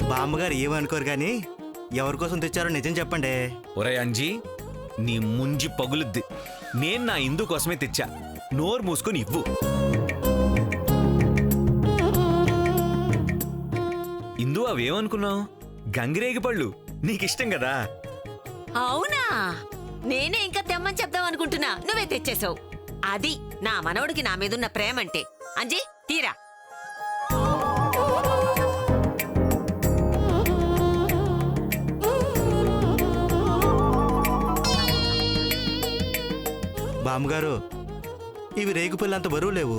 బామ్మగారు ఏమనుకోరు కానీ ఎవరి కోసం తెచ్చారో నిజం చెప్పండి. ఒరే అంజీ, నీ ముంజి పగులుద్ది. నేను నా ఇందు కోసమే తెచ్చా. నోరు మూసుకొని ఇవ్వు. ఇందు అవేమనుకున్నావు? గంగిరేగి పళ్ళు నీకిష్టం కదా. అవునా? నేనే ఇంకా తెమ్మని చెప్దాం అనుకుంటున్నా, నువ్వే తెచ్చేసావు. అది నా మనవడికి నా మీదున్న ప్రేమంటే. అంజీ తీరా. బామ్మగారు, ఇవి రేగుపల్లి అంత బరువు లేవు.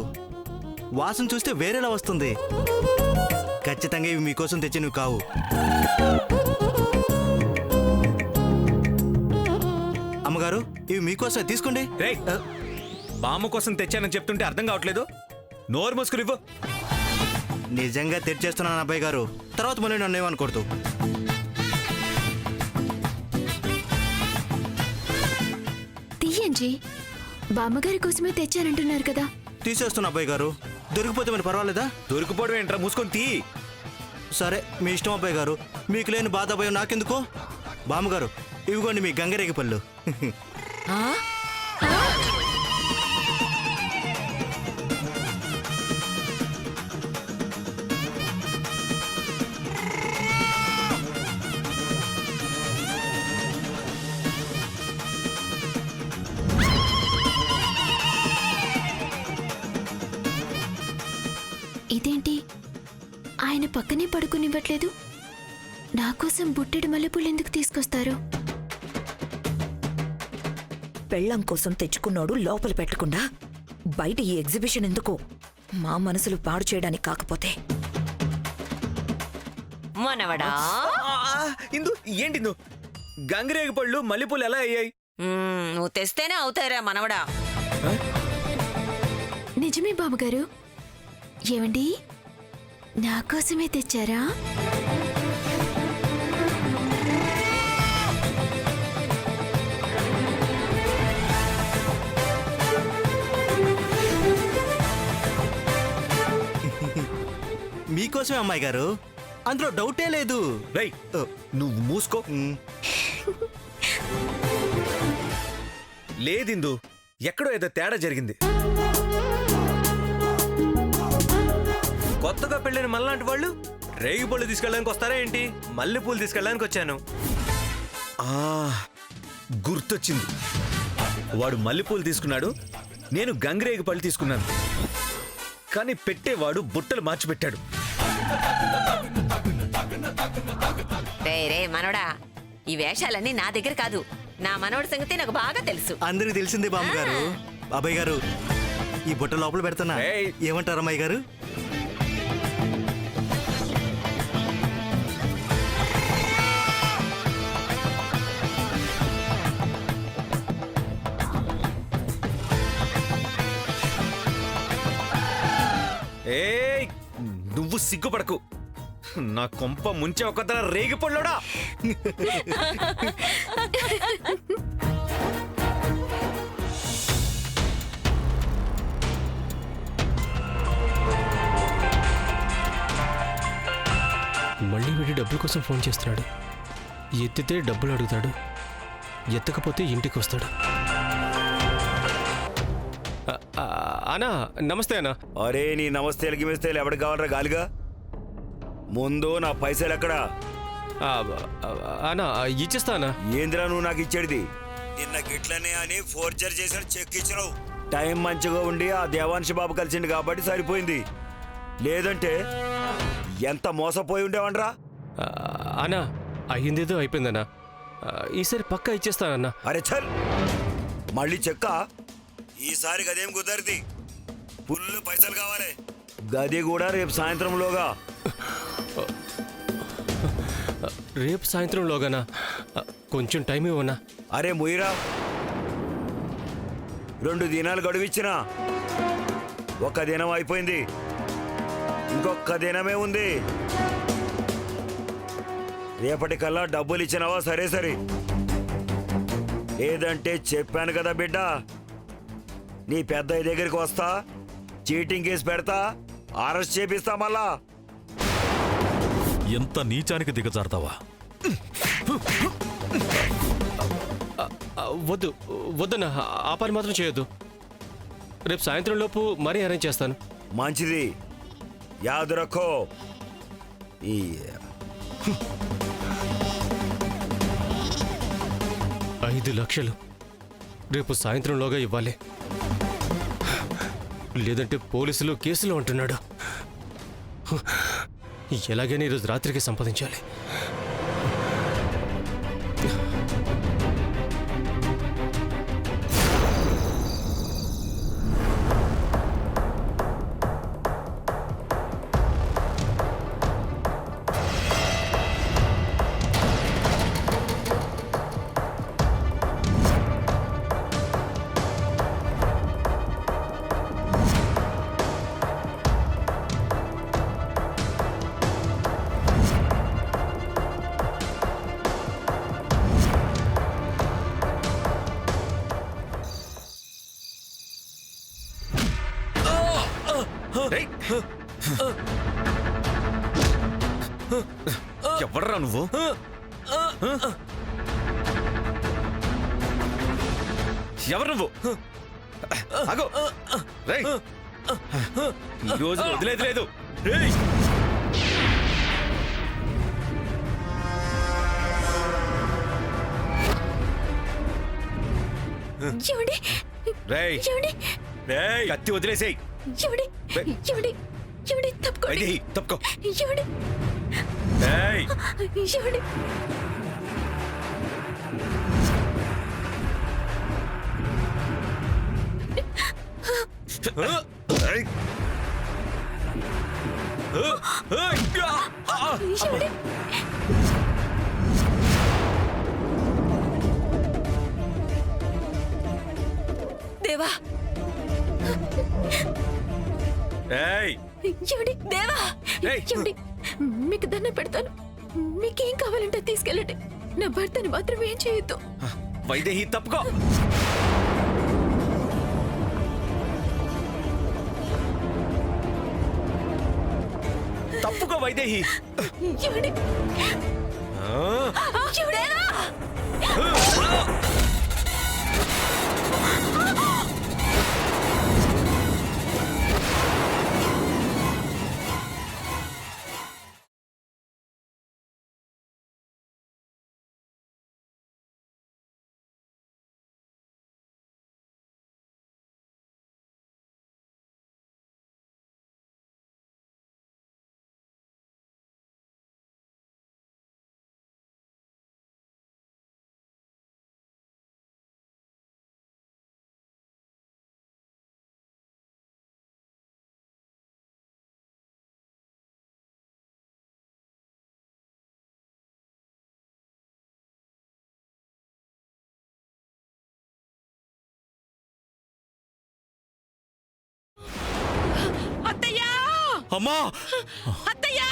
వాసన చూస్తే వేరేలా వస్తుంది. ఖచ్చితంగా ఇవి మీకోసం తెచ్చినవి కావు. అమ్మగారు, ఇవి మీకోసం తీసుకోండి. రేయ్, బామ్మ కోసం తెచ్చానని చెప్తుంటే అర్థం కావట్లేదు. నోరు మూసుకుని ఇవ్వు. నిజంగా తెచ్చేస్తున్నాను అబ్బాయి గారు. తర్వాత మళ్ళీ నన్ను ఏమనకూడదు. తీయండి, బామ్మగారి కోసమే తెచ్చానంటున్నారు కదా. తీసేస్తున్నా అబ్బాయి గారు. దొరికిపోతే మరి పర్వాలేదా? దొరికిపోవడం ఏంట్రా, మూసుకొని తీ. సరే, మీ ఇష్టం అబ్బాయి గారు. మీకు లేని బాధ భయం నాకెందుకో. బామ్మగారు, ఇవిగోండి మీ గంగరేగి పళ్ళు. ఇదేంటి, ఆయన పక్కనే పడుకునివ్వట్లేదు? నా కోసం బుట్టెడు మల్లెపూలు ఎందుకు తీసుకొస్తారు? పెళ్ళం కోసం తెచ్చుకున్నాడు లోపల పెట్టకుండా బయట ఈ ఎగ్జిబిషన్ ఎందుకు? మా మనసులు పాడు చేయడానికి కాకపోతే. మనవడా, ఇందు ఏంటి ఇందు? గంగిరేగి పళ్ళు మల్లెపూలు ఎలా అయ్యాయి? నువ్వు తెస్తేనే అవుతాయిరా మనవడా. నిజమే బామ్మగారు. ఏమండి, నా కోసమే తెచ్చారా? మీకోసమే అమ్మాయి గారు, అందులో డౌటే లేదు. రేయ్, నువ్వు మూసుకో. లేదిందు, ఎక్కడో ఏదో తేడా జరిగింది. కొత్తగా పెళ్ళైన మళ్ళాంటి వాళ్ళు రేగి పళ్ళు తీసుకెళ్ళడానికి వస్తారా ఏంటి? మల్లెపూలు తీసుకెళ్ళడానికి వచ్చాను. గుర్తొచ్చింది. వాడు మల్లెపూలు తీసుకున్నాడు, నేను గంగిరేగి పళ్ళు తీసుకున్నాను. కానీ పెట్టేవాడు బుట్టలు మార్చిపెట్టాడు. రే మనవడా, ఈ వేషాలన్నీ నా దగ్గర కాదు. నా మనవడి సంగతి నాకు బాగా తెలుసు. అందరికి తెలిసిందే బామ్మగారు. బాబాయ్ గారు, ఈ బుట్ట లోపల పెడుతున్నా. ఏమంటారు అమ్మాయి గారు? ఏయ్, నువ్వు సిగ్గుపడకు. నా కొంప ముంచే ఒక రేగి పళ్ళోడా. మళ్ళీ వీడి డబ్బుల కోసం ఫోన్ చేస్తున్నాడు. ఎత్తితే డబ్బులు అడుగుతాడు, ఎత్తకపోతే ఇంటికి వస్తాడు. అన్నా నమస్తే అన్నా. అరే, నీ నమస్తేలు గిమస్తేలు ఎవరికి కావాలరా గాలిగా? ముందు నా పైసలు ఎక్కడా? అన్నా ఇచ్చేస్తా అన్నా. ఏందిరా నువ్వు నాకు ఇచ్చేది? నిన్న గిట్లనే అని ఫోర్జర్ చేసిన చెక్ ఇచ్చినావు. టైం మంచిగా ఉండి ఆ దేవాంశ బాబు కలిసిండు కాబట్టి సరిపోయింది. లేదంటే ఎంత మోసపోయి ఉండేవనరా. అన్నా అయ్యిందేదో అయిపోయిందన్నా. ఈసారి పక్కా ఇచ్చేస్తానన్నా. అరే చల్, మళ్ళీ చెక్క. ఈసారి గదేం కుదరది. ఫుల్ పైసలు కావాలి. గది కూడా రేపు సాయంత్రంలోగా. రేపు సాయంత్రంలోగానా? కొంచెం టైం ఇవ్వనా? అరే ముయిరా, 2 దినాలు గడువిచ్చినా. 1 దినం అయిపోయింది, ఇంకొక దినమే ఉంది. రేపటికల్లా డబ్బులు ఇచ్చినావా? సరే సరే. లేదంటే చెప్పాను కదా బిడ్డ, నీ పెద్దయ్య దగ్గరికి వస్తా, చీటింగ్ కేసు పెడతా, అరెస్ట్ చేపిస్తా. మళ్ళా ఎంత నీచానికి దిగజారుతావా? వద్దు వద్దన్న, ఆ పని మాత్రం చేయొద్దు. రేపు సాయంత్రం లోపు మరీ అరేంజ్ చేస్తాను. మంచిది, యాదు రక్కో. ఈ 5 లక్షలు రేపు సాయంత్రంలోగా ఇవ్వాలి, లేదంటే పోలీసులు కేసులు అంటున్నాడు. ఎలాగైనా ఈరోజు రాత్రికి సంపాదించాలి. ఎవర్రా నువ్వు? ఎవరు నువ్వు? ఆగు. రేయ్, ఈ రోజు వదిలేదు లేదు. రేయ్, ఏమండి? రేయ్, ఏమండి? రేయ్, కత్తి వదిలేసేయ్. ఏమండి? ఏమండి? ఏమండి? తప్పుకోండి. వైదేహి, తప్పుకో. ఏమండి? రేయ్, ఏమండి? రేయ్. ఏమండి? దేవా, రేయ్, ఏమండి? దేవా! ఏయ్. ఏమండి? మీకు దండం పెడతాను, మీకేం కావాలంటే తీసుకెళ్ళండి, నా భర్తని మాత్రం ఏం చేయొద్దు. వైదేహి, తప్పుకో. తప్పుకో వైదేహి. ఏమండి? ఏమండి? అత్తయ్యా! అమ్మా! అత్తయ్యా!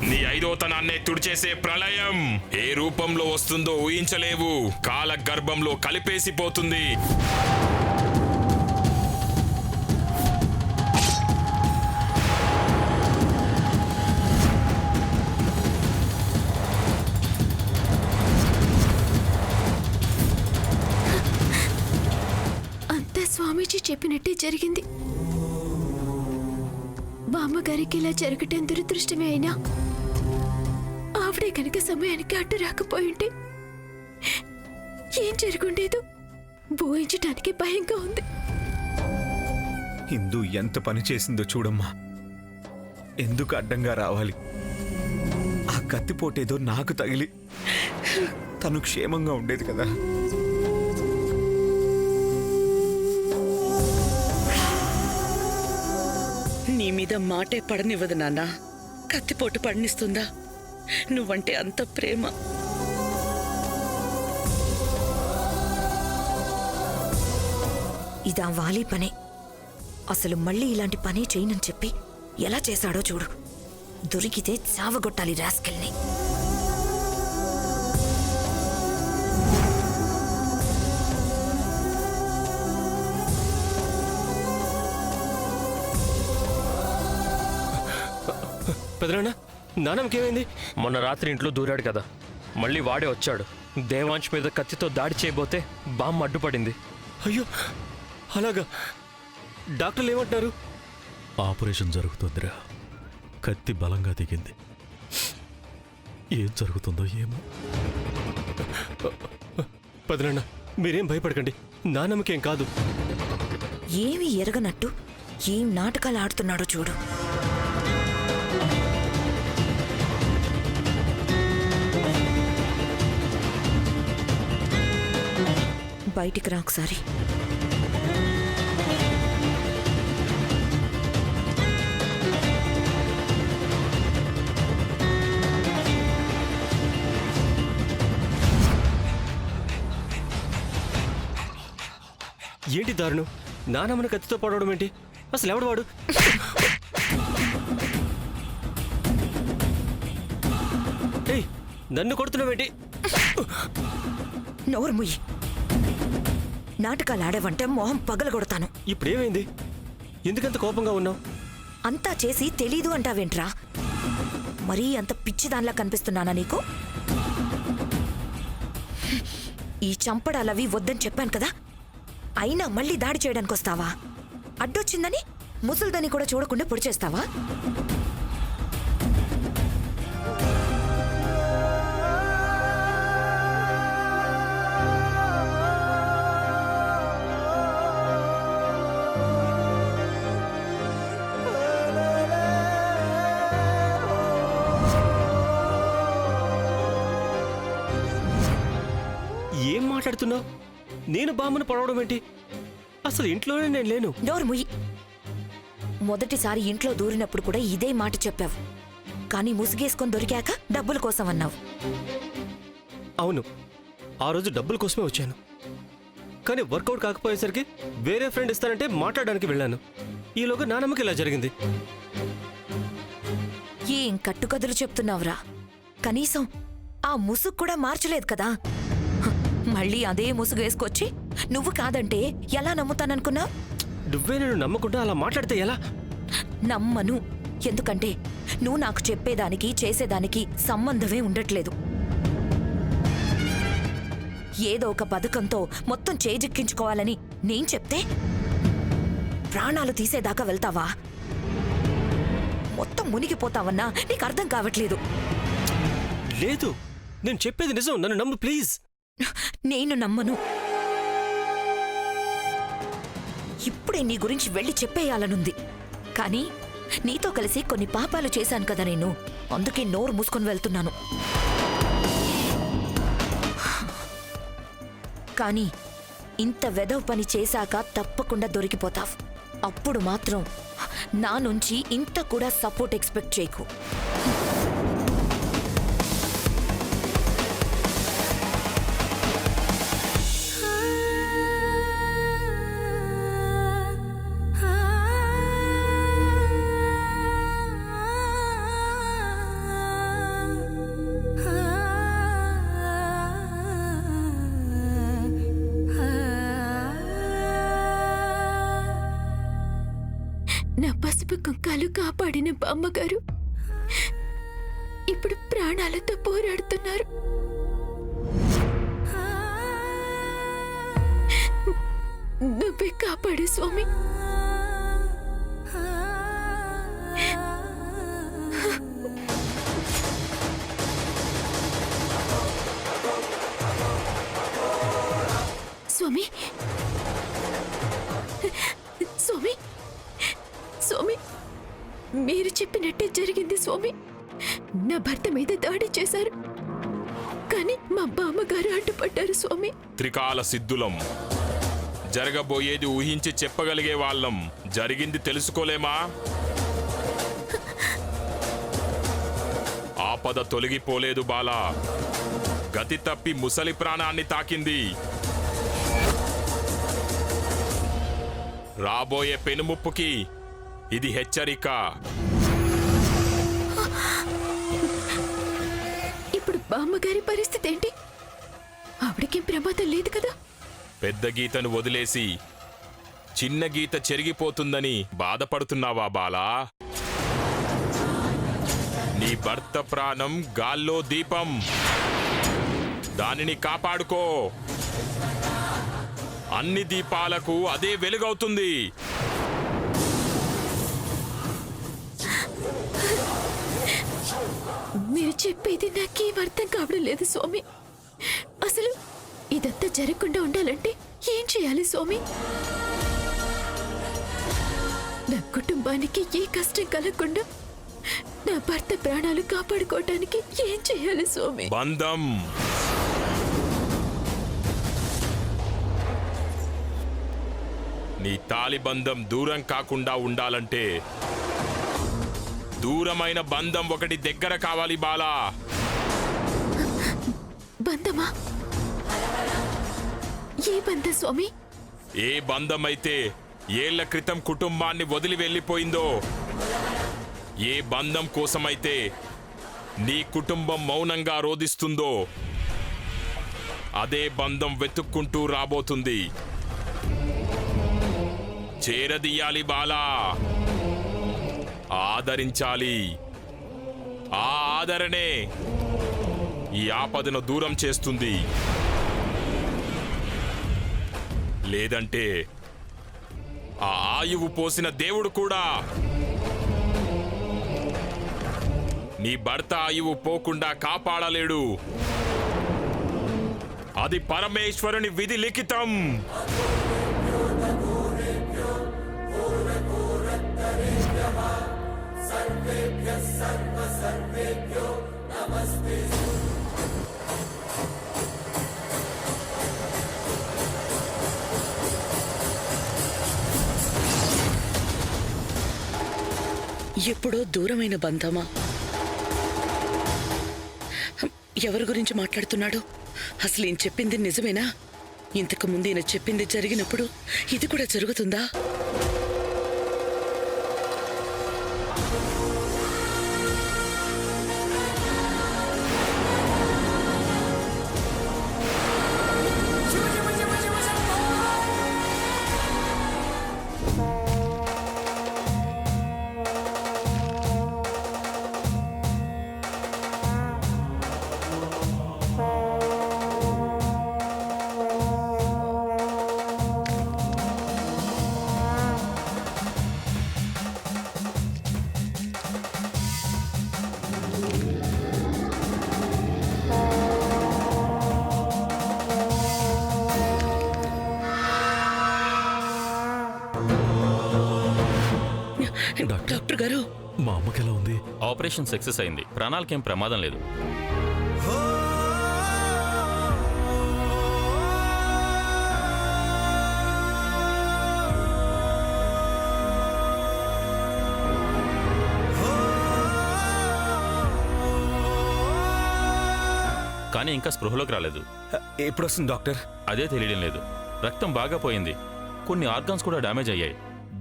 నీ ఐదోతనాన్నే తుడిచేసే ప్రళయం ఏ రూపంలో వస్తుందో ఊహించలేవు. కాల గర్భంలో కలిపేసిపోతుంది. అంతా స్వామీజీ చెప్పినట్టే జరిగింది. బామ్మగారికి ఇలా జరగటం దురదృష్టమే అయినా ఆవిడే కనుక సమయానికి అడ్డు రాకపోయింటే ఏం జరుగుండేదు? ఊహించటానికి భయంగా ఉంది. ఇందు ఎంత పని చేసిందో చూడమ్మా. ఎందుకు అడ్డంగా రావాలి? ఆ కత్తిపోటేదో నాకు తగిలి తను క్షేమంగా ఉండేది కదా. నీ మీద మాటే పడనివ్వదు నాన్న. కత్తిపోటు పడనిస్తుందా? నువ్వంటే అంత ప్రేమ. ఇదా వాలి పనే. అసలు మళ్ళీ ఇలాంటి పనే చేయనని చెప్పి ఎలా చేశాడో చూడు. దొరికితే చావగొట్టాలి రాస్కెల్ని. పెదనాన్న, నాన్నమ్మకేమైంది? మొన్న రాత్రి ఇంట్లో దూరాడు కదా, మళ్ళీ వాడే వచ్చాడు. దేవాంశ్ మీద కత్తితో దాడి చేయబోతే బామ్మ అడ్డుపడింది. అయ్యో, అలాగా? డాక్టర్లు ఏమంటున్నారు? ఆపరేషన్ జరుగుతుందిరా. కత్తి బలంగా దిగింది. ఏం జరుగుతుందో ఏమో. పెదనాన్న, మీరేం భయపడకండి, నాన్నమ్మకేం కాదు. ఏమి ఎరగనట్టు ఏం నాటకాలు ఆడుతున్నాడో చూడు. బయటికి రా ఒకసారి. ఏంటి దారుణం? నానమ్మని కత్తితో పడవడం ఏంటి? అసలు ఎవడు వాడు? ఏయ్, నన్ను కొడుతున్నావేంటి? నోరు ముయ్యి. నాటకాలు ఆడేవంటే మొహం పగలగొడతాను. ఇప్పుడేమైంది? ఎందుకంత కోపంగా ఉన్నావు? అంతా చేసి తెలీదు అంటావేంట్రా? మరీ అంత పిచ్చిదానిలా కనిపిస్తున్నానా నీకు? ఈ చంపడాలవి వద్దని చెప్పాను కదా, అయినా మళ్ళీ దాడి చేయడానికి వస్తావా? అడ్డొచ్చిందని ముసల్దని కూడా చూడకుండా పొడి చేస్తావా? ఏం మాట్లాడుతున్నావు? నేను బామ్మను పడవడం ఏంటి? అసలు ఇంట్లోనే నేను లేను. నోరు ముయ్యి. మొదటిసారి ఇంట్లో దూరినప్పుడు కూడా ఇదే మాట చెప్పావు, కానీ ముసుగేసుకొని దొరికాక డబ్బుల కోసం అన్నావు. అవును, ఆ రోజు డబ్బుల కోసమే వచ్చాను. కానీ వర్కౌట్ కాకపోయేసరికి వేరే ఫ్రెండ్ ఇస్తానంటే మాట్లాడడానికి వెళ్ళాను. ఈలోగా నానమ్మకి ఇలా జరిగింది. ఏం కట్టుకథలు చెప్తున్నావురా? కనీసం ఆ ముసుగు కూడా మార్చలేదు కదా. హ, మళ్ళీ అదే ముసుగు వేసుకొచ్చి నువ్వు కాదంటే ఎలా నమ్ముతాననుకున్నా? నువ్వే నేను నమ్మకుండా అలా మాట్లాడితే ఎలా? నమ్మను. ఎందుకంటే నువ్వు నాకు చెప్పేదానికి చేసేదానికి సంబంధమే ఉండట్లేదు. ఏదో ఒక పథకంతో మొత్తం చేజిక్కించుకోవాలని నేను చెప్తే ప్రాణాలు తీసేదాకా వెళ్తావా? మొత్తం మునిగిపోతావన్నా నీకు అర్థం కావట్లేదు. లేదు, నేను చెప్పేది నిజం, నన్ను నమ్ము ప్లీజ్. నేను నమ్మను. ఇప్పుడే నీ గురించి వెళ్ళి చెప్పేయాలనుంది, కానీ నీతో కలిసి కొన్ని పాపాలు చేశాను కదా నేను, అందుకే నోరు మూసుకొని వెళ్తున్నాను. కానీ ఇంత వెదవ పని చేశాక తప్పకుండా దొరికిపోతావు. అప్పుడు మాత్రం నా నుంచి ఇంత కూడా సపోర్ట్ ఎక్స్పెక్ట్ చేయకు. నా పసుపు కుంకాలు కాపాడిన బామ్మగారు ఇప్పుడు ప్రాణాలతో పోరాడుతున్నారు. నువ్వే కాపాడు స్వామి. స్వామి, స్వామి స్వామి మీరు చెప్పినట్టే జరిగింది స్వామి. నా భర్త మీద దాడి చేశారు, కానీ మా బామ్మగారు అడ్డుపడ్డారు స్వామి. త్రికాల సిద్ధులం, జరగబోయేది ఊహించి చెప్పగలిగే వాళ్ళం, జరిగింది తెలుసుకోలేమా? ఆపద తొలగిపోలేదు బాలా, గతి తప్పి ముసలి ప్రాణాన్ని తాకింది. రాబోయే పెనుముప్పుకి ఇది హెచ్చరిక. ఇప్పుడు బామ్మగారి పరిస్థితి ఏంటి? ఆవిడకేం ప్రమాదం లేదు కదా? పెద్ద గీతను వదిలేసి చిన్న గీత చెరిగిపోతుందని బాధపడుతున్నావా బాలా? నీ భర్త ప్రాణం గాల్లో దీపం, దానిని కాపాడుకో. అన్ని దీపాలకు అదే వెలుగవుతుంది. మీరు చెప్పేది నాకేం అర్థం కావడం లేదు స్వామి. అసలు ఇదంతా జరగకుండా ఉండాలంటే ఏం చేయాలి స్వామి? నా కుటుంబానికి ఏ కష్టం కలగకుండా నా భర్త ప్రాణాలు కాపాడుకోవటానికి ఏం చేయాలి స్వామి? బంధం. నీ తాళిబంధం దూరం కాకుండా ఉండాలంటే దూరమైన బంధం ఒకటి దగ్గర కావాలి బాలా. బంధమా? ఏ బంధం స్వామి? ఏ బంధమైతే ఏళ్ల క్రితం కుటుంబాన్ని వదిలి వెళ్ళిపోయిందో, ఏ బంధం కోసమైతే నీ కుటుంబం మౌనంగా రోదిస్తుందో, అదే బంధం వెతుక్కుంటూ రాబోతుంది. చేరదీయాలి బాలా, ఆదరించాలి. ఆ ఆదరణే ఈ ఆపదను దూరం చేస్తుంది. లేదంటే ఆ ఆయువు పోసిన దేవుడు కూడా నీ భర్త ఆయువు పోకుండా కాపాడలేడు. అది పరమేశ్వరుని విధి లిఖితం. ఎప్పుడో దూరమైన బంధమా? ఎవరి గురించి మాట్లాడుతున్నాడు? అసలు ఈయన చెప్పింది నిజమేనా? ఇంతకు ముందు ఈయన చెప్పింది జరిగినప్పుడు ఇది కూడా జరుగుతుందా? డాక్టర్ గారు, మా అమ్మకి ఎలా ఉంది? ఆపరేషన్ సక్సెస్ అయింది, ప్రాణాలకేం ప్రమాదం లేదు. కానీ ఇంకా స్పృహలోకి రాలేదు. ఎప్పుడు వస్తుంది డాక్టర్? అదే తెలియడం లేదు. రక్తం బాగా పోయింది, కొన్ని ఆర్గాన్స్ కూడా డ్యామేజ్ అయ్యాయి.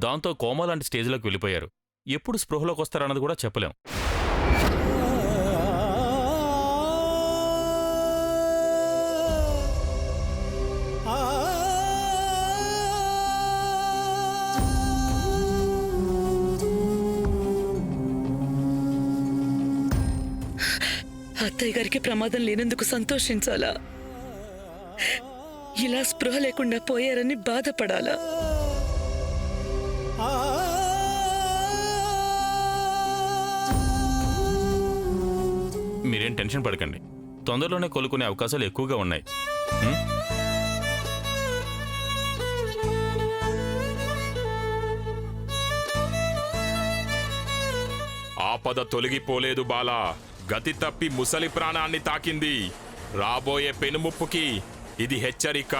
దాంతో కోమా లాంటి స్టేజ్లోకి వెళ్ళిపోయారు. ఎప్పుడు స్పృహలోకి వస్తారన్నది కూడా చెప్పలేం. అత్తయ్య గారికి ప్రమాదం లేనందుకు సంతోషించాలా? ఇలా స్పృహ లేకుండా పోయారని బాధపడాలా? మీరేం టెన్షన్ పడకండి, తొందరలోనే కోలుకునే అవకాశాలు ఎక్కువగా ఉన్నాయి. ఆపద తొలగిపోలేదు బాలా. గతి తప్పి ముసలి ప్రాణాన్ని తాకింది. రాబోయే పెనుముప్పుకి ఇది హెచ్చరిక.